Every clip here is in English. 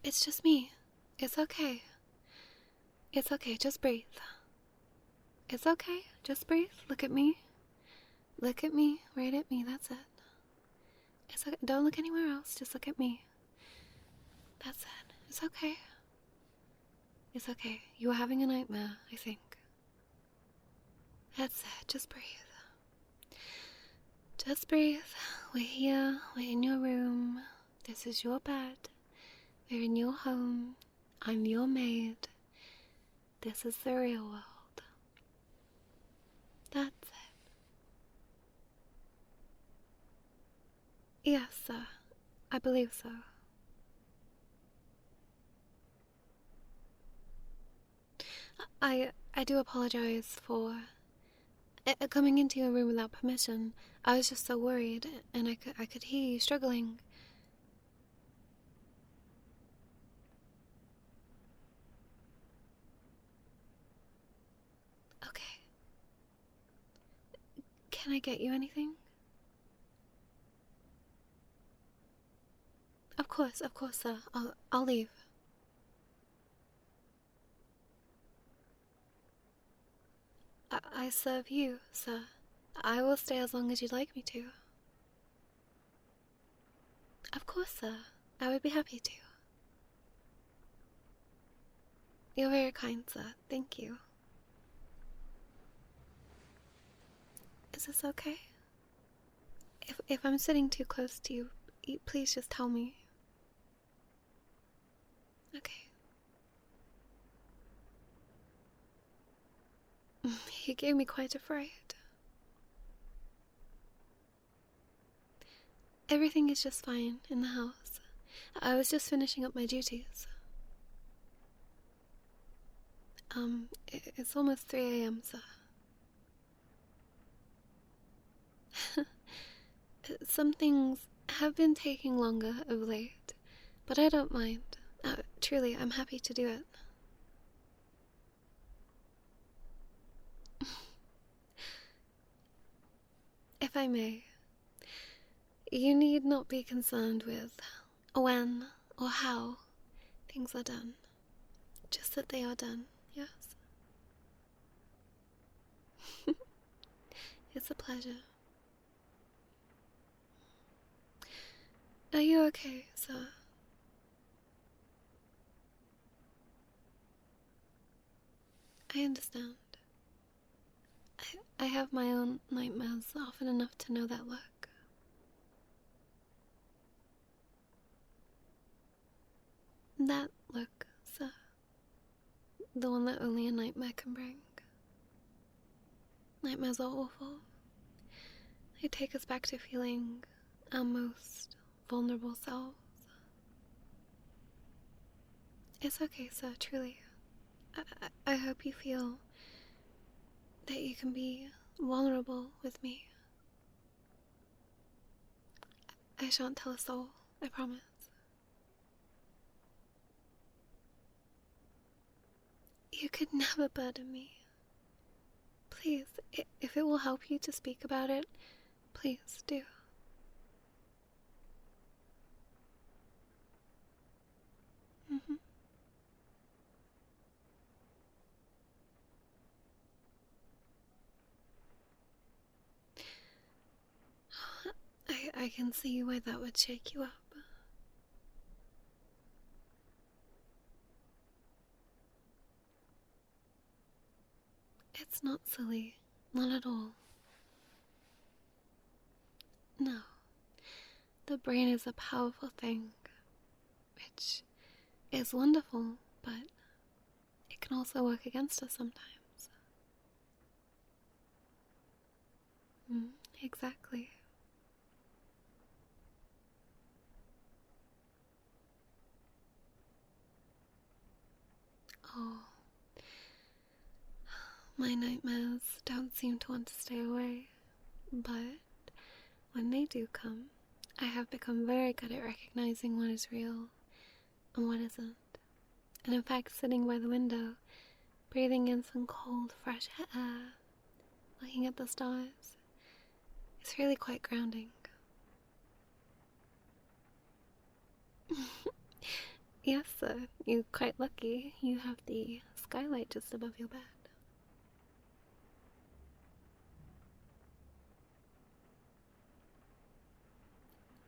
It's just me. It's okay. It's okay, just breathe. It's okay, just breathe. Look at me. Look at me, right at me, that's it. It's okay. Don't look anywhere else, just look at me. That's it. It's okay. It's okay. You were having a nightmare, I think. That's it, just breathe. Just breathe. We're here, we're in your room. This is your bed. We're in your home. I'm your maid. This is the real world. That's it. Yes, sir. I believe so. I do apologize for coming into your room without permission. I was just so worried, and I could hear you struggling. Okay. Can I get you anything? Of course, sir. I'll leave. I serve you, sir. I will stay as long as you'd like me to. Of course, sir. I would be happy to. You're very kind, sir. Thank you. Is this okay? If I'm sitting too close to you, please just tell me. Okay. He gave me quite a fright. Everything is just fine in the house. I was just finishing up my duties. It's almost 3 a.m., sir. Some things have been taking longer of late, but I don't mind. Truly, I'm happy to do it. If I may, you need not be concerned with when or how things are done. Just that they are done, yes? It's a pleasure. Are you okay, sir? I understand. I have my own nightmares often enough to know that look. That look, sir. The one that only a nightmare can bring. Nightmares are awful. They take us back to feeling our most vulnerable selves. It's okay, sir, truly. I hope you feel that you can be vulnerable with me. I shan't tell a soul, I promise. You could never burden me. Please, if it will help you to speak about it, please do. Mm-hmm. I can see why that would shake you up. It's not silly, not at all. No, the brain is a powerful thing, which is wonderful, but it can also work against us sometimes. Exactly. Oh, my nightmares don't seem to want to stay away, but when they do come, I have become very good at recognizing what is real and what isn't. And in fact, sitting by the window, breathing in some cold, fresh air, looking at the stars, it's really quite grounding. Yes, sir. You're quite lucky. You have the skylight just above your bed.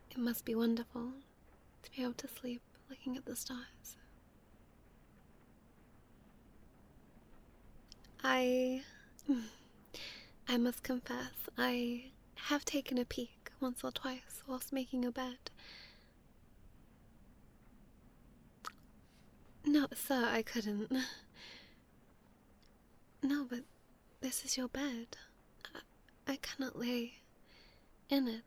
It must be wonderful to be able to sleep looking at the stars. I must confess, I have taken a peek once or twice whilst making a bed. No, sir, I couldn't. No, but this is your bed. I cannot lay in it.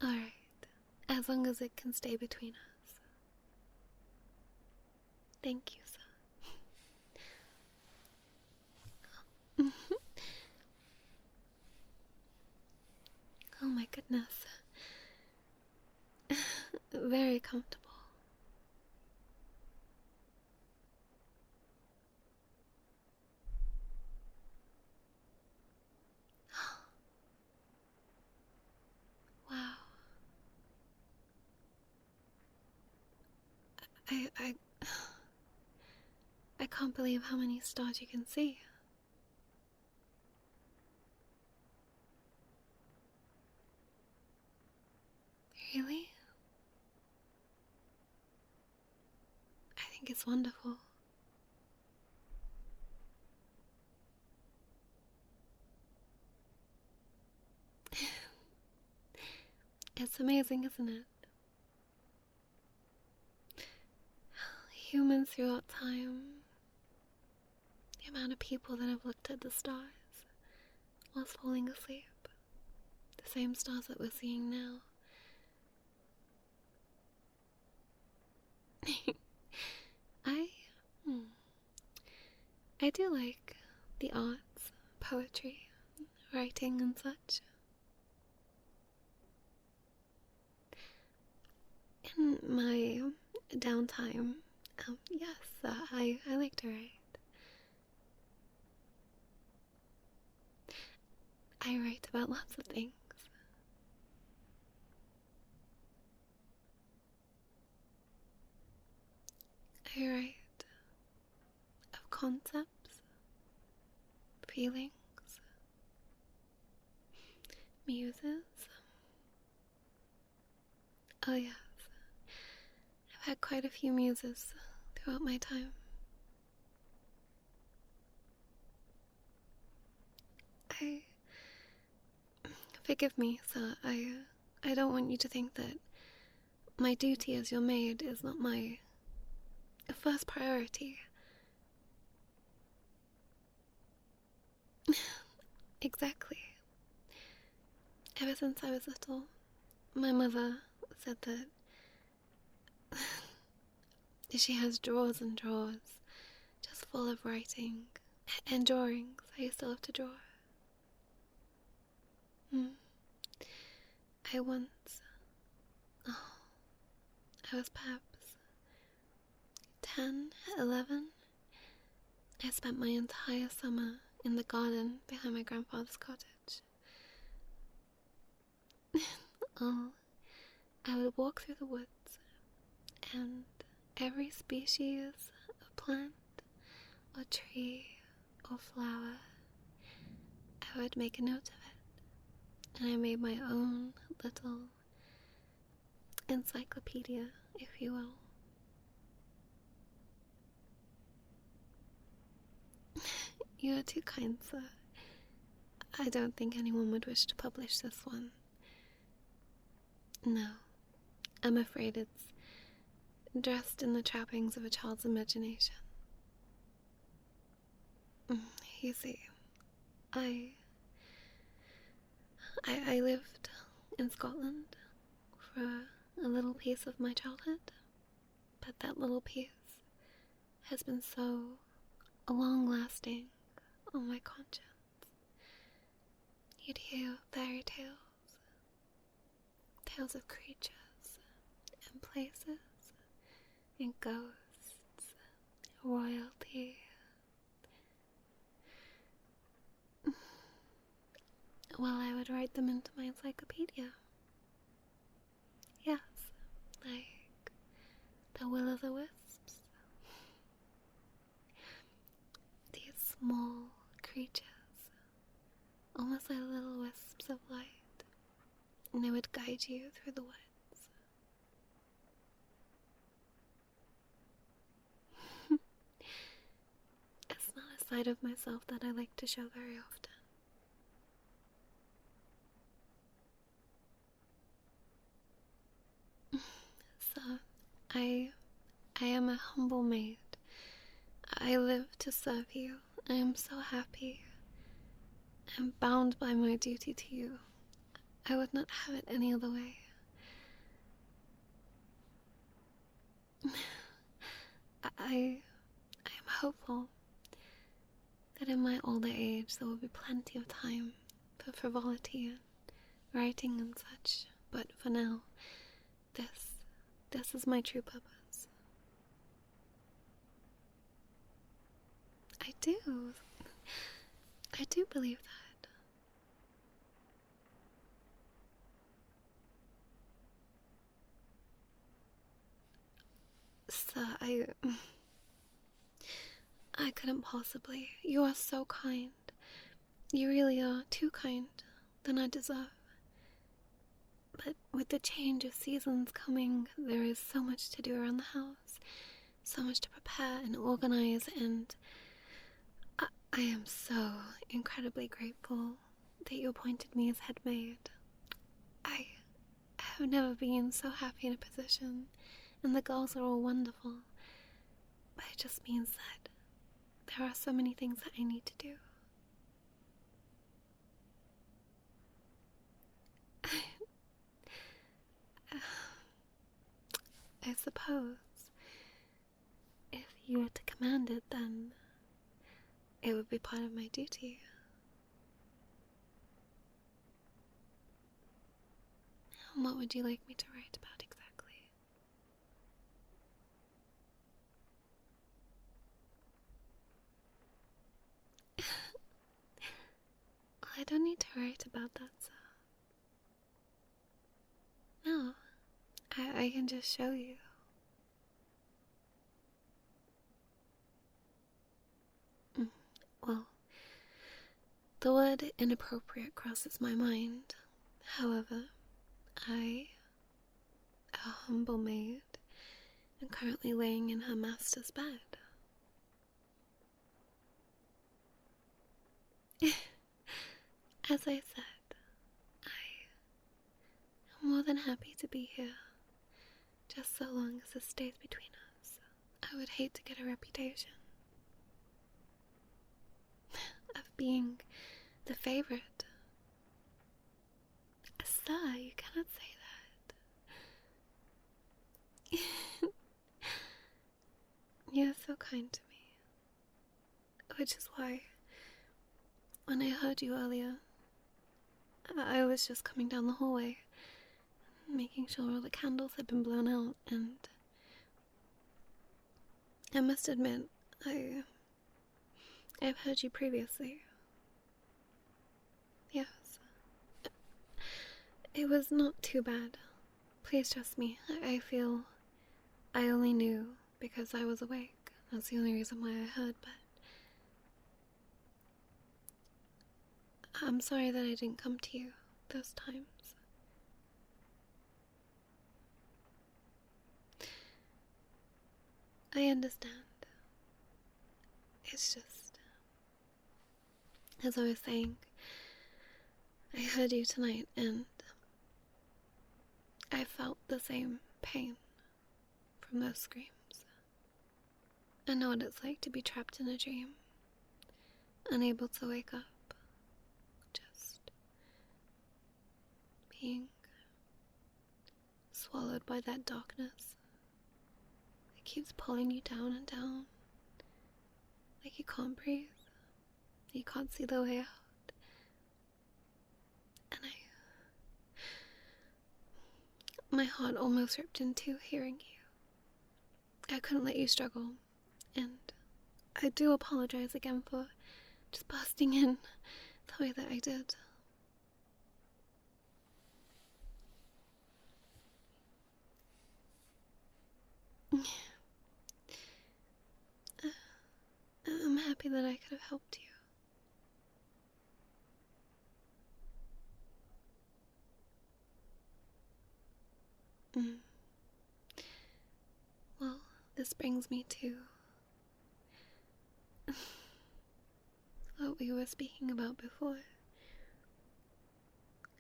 Alright, as long as it can stay between us. Thank you, sir. Oh my goodness. Very comfortable. Wow. I I can't believe how many stars you can see. Really? I think it's wonderful. It's amazing, isn't it? Humans throughout time, the amount of people that have looked at the stars whilst falling asleep, the same stars that we're seeing now. I, hmm, I do like the arts, poetry, writing and such. In my downtime, yes, I like to write. I write about lots of things. I write of concepts, feelings, muses. Oh yes, I've had quite a few muses throughout my time. Forgive me, sir. I don't want you to think that my duty as your maid is not my first priority. Exactly. Ever since I was little, my mother said that she has drawers and drawers just full of writing and drawings I used to love to draw. I once, oh, I was perhaps 10, 11. I spent my entire summer in the garden behind my grandfather's cottage. Oh, I would walk through the woods, and every species of plant or tree or flower, I would make a note of it, and I made my own little encyclopedia, if you will. You are too kind, sir. I don't think anyone would wish to publish this one. No, I'm afraid it's dressed in the trappings of a child's imagination. You see, I lived in Scotland for a little piece of my childhood, but that little piece has been so long-lasting on my conscience. You'd hear fairy tales, tales of creatures and places and ghosts, royalty. Well, I would write them into my encyclopedia. Yes, like the will-o'-the-wisps. These small creatures, almost like little wisps of light, and they would guide you through the woods. It's not a side of myself that I like to show very often. So, I am a humble maid. I live to serve you. I am so happy. I'm bound by my duty to you. I would not have it any other way. I am hopeful that in my older age there will be plenty of time for frivolity and writing and such. But for now, this is my true purpose. I do believe that. Sir, I couldn't possibly. You are so kind. You really are too kind than I deserve. But with the change of seasons coming, there is so much to do around the house, so much to prepare and organize, and I am so incredibly grateful that you appointed me as head maid. I have never been so happy in a position, and the girls are all wonderful, but it just means that there are so many things that I need to do. I suppose if you were to command it, then it would be part of my duty. And what would you like me to write about exactly? I don't need to write about that, sir. No, I can just show you. Well, the word inappropriate crosses my mind. However, I, a humble maid, am currently laying in her master's bed. As I said, I am more than happy to be here, just so long as this stays between us. I would hate to get a reputation of being the favorite. Sir, you cannot say that. You're so kind to me. Which is why, when I heard you earlier, I was just coming down the hallway, making sure all the candles had been blown out, and I must admit, I've heard you previously. Yes. It was not too bad. Please trust me. I feel I only knew because I was awake. That's the only reason why I heard, but I'm sorry that I didn't come to you those times. I understand. It's just, as I was saying, I heard you tonight and I felt the same pain from those screams. I know what it's like to be trapped in a dream, unable to wake up, just being swallowed by that darkness. It keeps pulling you down and down, like you can't breathe, you can't see the way out. And my heart almost ripped in two hearing you. I couldn't let you struggle, and I do apologize again for just busting in the way that I did. I'm happy that I could have helped you. Well, this brings me to what we were speaking about before.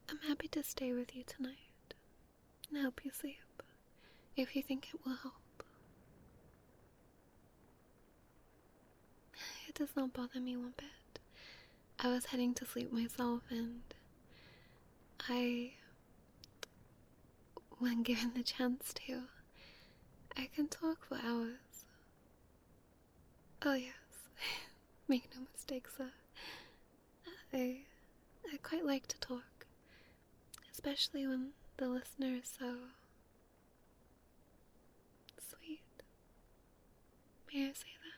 I'm happy to stay with you tonight and help you sleep, if you think it will help. It does not bother me one bit. I was heading to sleep myself, and when given the chance to, I can talk for hours. Oh yes, make no mistake, sir. I quite like to talk, especially when the listener is so sweet. May I say that?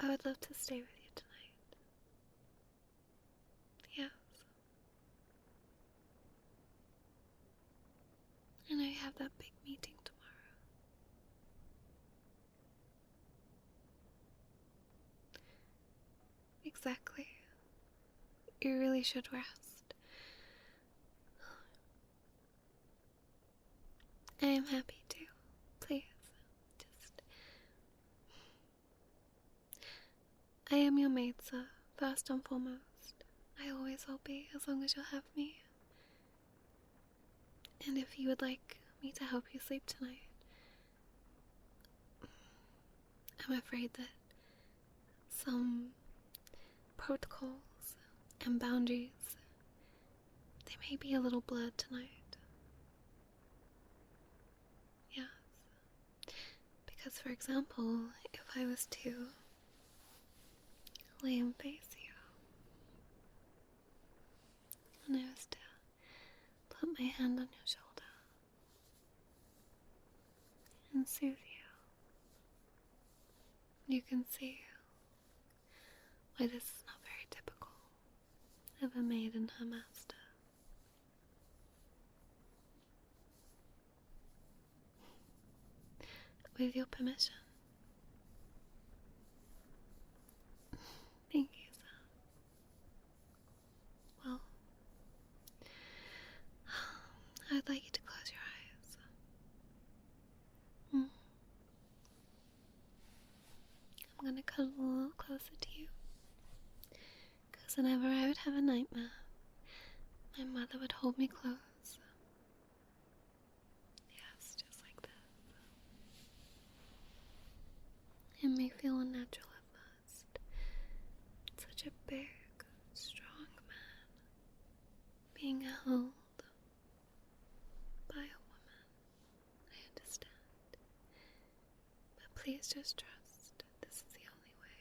I would love to stay with you tonight. Yes. I know you have that big meeting tomorrow. Exactly. You really should rest. I am happy to. Please, just... I am your maid, sir, first and foremost. I always will be, as long as you'll have me. And if you would like me to help you sleep tonight, I'm afraid that some protocols and boundaries, they may be a little blurred tonight. Yes. Because, for example, if I was to lay and face you, and I was to put my hand on your shoulder and soothe you can see why this is not very typical of a maid and her master. With your permission. Thank you, sir. Well, I'd like you to close your eyes. I'm gonna cuddle a little closer to you, because whenever I would have a nightmare, my mother would hold me close. Yes, just like that. It may feel unnatural at first. Such a big, strong man being held by a woman. I understand. But please just trust. This is the only way.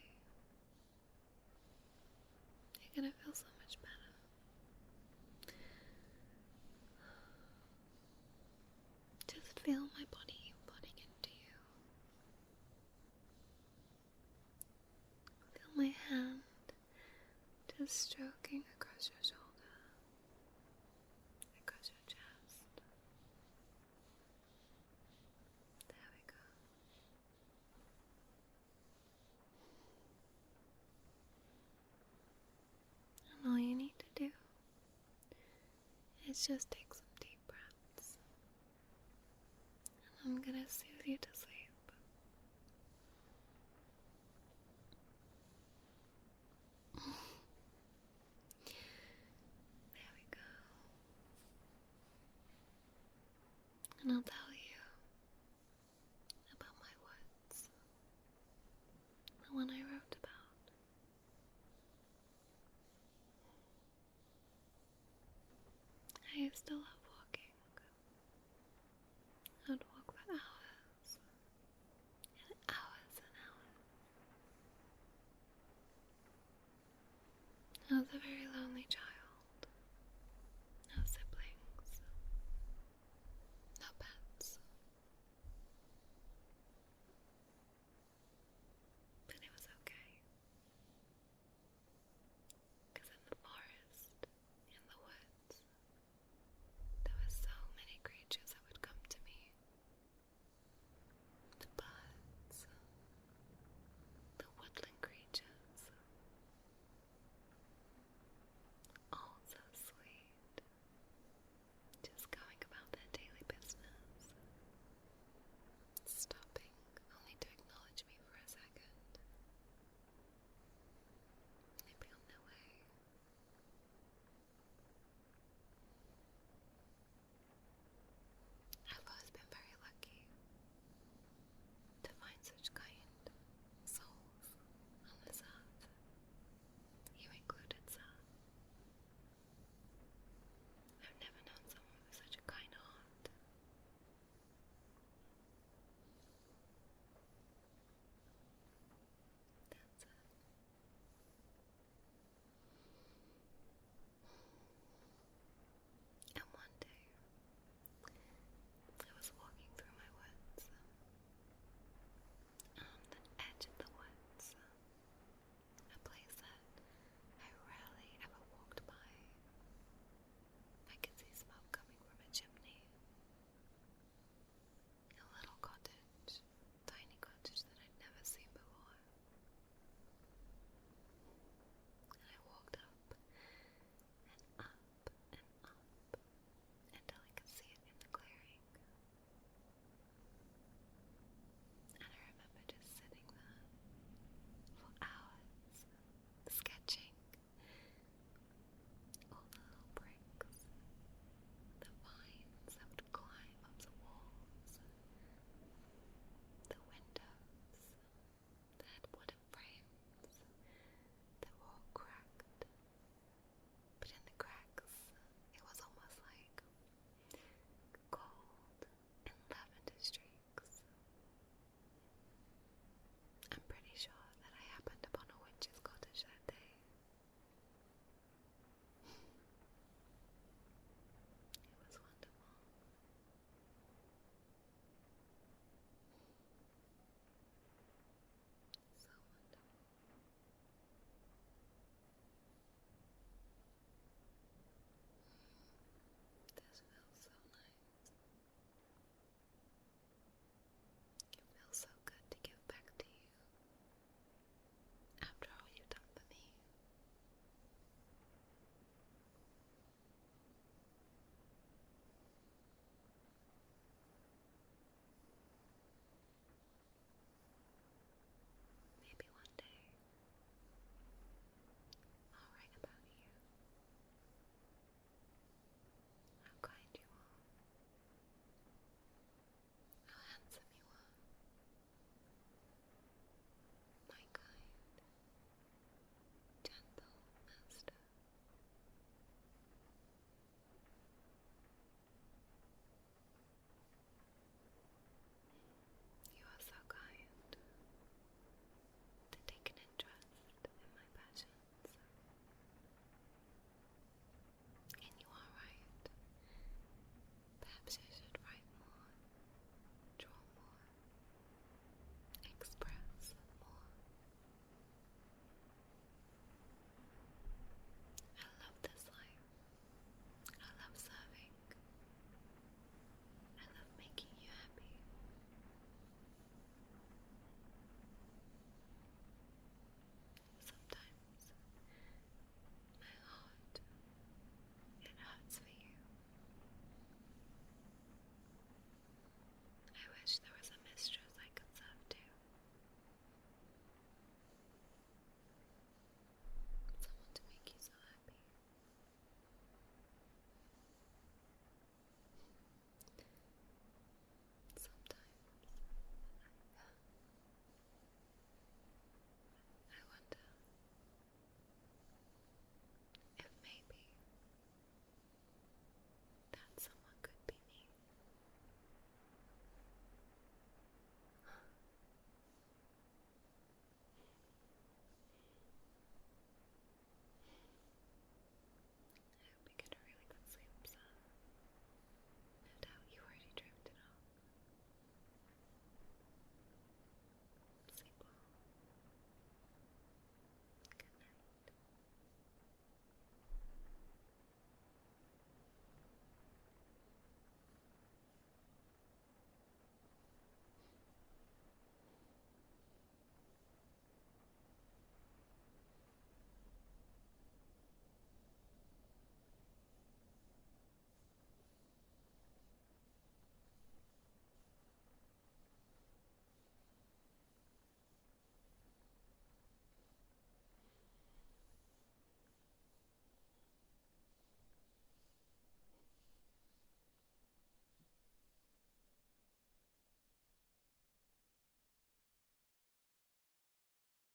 You're gonna feel so much better. Just feel my body putting into you. Feel my hand just stroking across your shoulder, across your chest. There we go. And all you need to do is just take some deep breaths. And I'm gonna soothe you to sleep. There we go. And I'll tell you about my woods. The one I wrote about. I used to love walking. I'd walk for hours and hours and hours. I was a very lonely child.